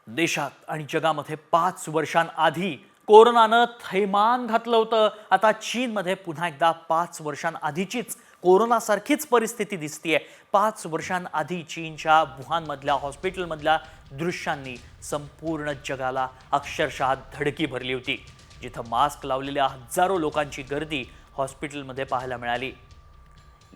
देशात आणि जगामध्ये 5 वर्षांआधी कोरोनानं थैमान घातलं होतं. आता चीनमध्ये पुन्हा एकदा 5 वर्षांआधीचीच कोरोनासारखीच परिस्थिती दिसतीये. 5 वर्षांआधी चीनच्या वुहानमधल्या हॉस्पिटलमधल्या दृश्यांनी संपूर्ण जगाला अक्षरशः धडकी भरली होती. जिथं मास्क लावलेल्या हजारो लोकांची गर्दी हॉस्पिटलमध्ये पाहायला मिळाली.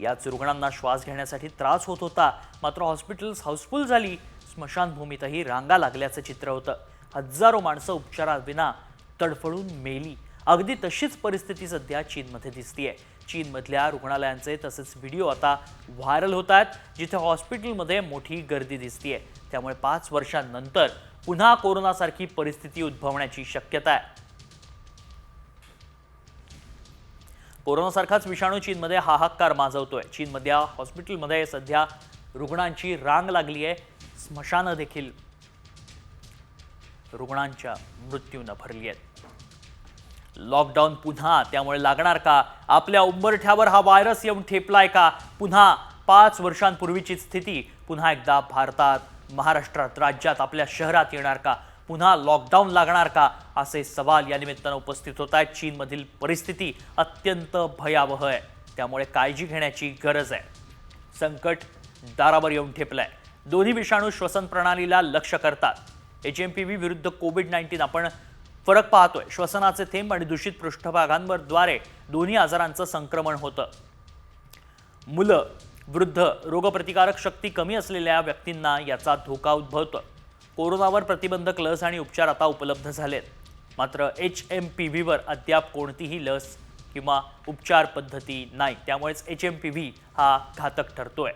याच रुग्णांना श्वास घेण्यासाठी त्रास होत होता. मात्र हॉस्पिटल्स हाऊसफुल झाली. स्मशानभूमीतही रांगा लागल्याचं चित्र होतं. हजारो माणसं उपचाराविना तडफडून मेली. अगदी तशीच परिस्थिती सध्या चीनमध्ये दिसतीये. चीनमधल्या रुग्णालयांचे तसेच व्हिडिओ आता व्हायरल होत आहेत, जिथे हॉस्पिटलमध्ये मोठी गर्दी दिसतीये. त्यामुळे 5 वर्षांनंतर पुन्हा कोरोनासारखी परिस्थिती उद्भवण्याची शक्यता आहे. कोरोनासारखाच विषाणू चीनमध्ये हाहाकार माजवतोय. चीनमधल्या हॉस्पिटलमध्ये सध्या रुग्णांची रांग लागली आहे. स्मशानं देखील रुग्णांच्या मृत्यूने भरली आहेत. लॉकडाऊन पुन्हा त्यामुळे लागणार का? आपल्या उंबरठ्यावर हा व्हायरस येऊन ठेपलाय का? पुन्हा 5 वर्षांपूर्वीची स्थिती पुन्हा एकदा भारतात, महाराष्ट्रात, राज्यात, आपल्या शहरात येणार का? पुन्हा लॉकडाऊन लागणार का? असे सवाल या निमित्तानं उपस्थित होत आहेत. चीनमधील परिस्थिती अत्यंत भयावह आहे. त्यामुळे काळजी घेण्याची गरज आहे. संकट दारावर येऊन ठेपलंय. दोन्ही विषाणू श्वसन प्रणालीला लक्ष्य करतात. HMPV विरुद्ध कोविड-19 आपण फरक पाहतोय. श्वसनाचे थेंब आणि दूषित पृष्ठभागांद्वारे दोन्ही आजारांचं संक्रमण होतं. मुलं, वृद्ध, रोगप्रतिकारक शक्ती कमी असलेल्या व्यक्तींना याचा धोका उद्भवतो. कोरोनावर प्रतिबंधक लस आणि उपचार आता उपलब्ध झालेत. मात्र HMPVवर अद्याप कोणतीही लस किंवा उपचार पद्धती नाही. त्यामुळेच HMPV हा घातक ठरतोय.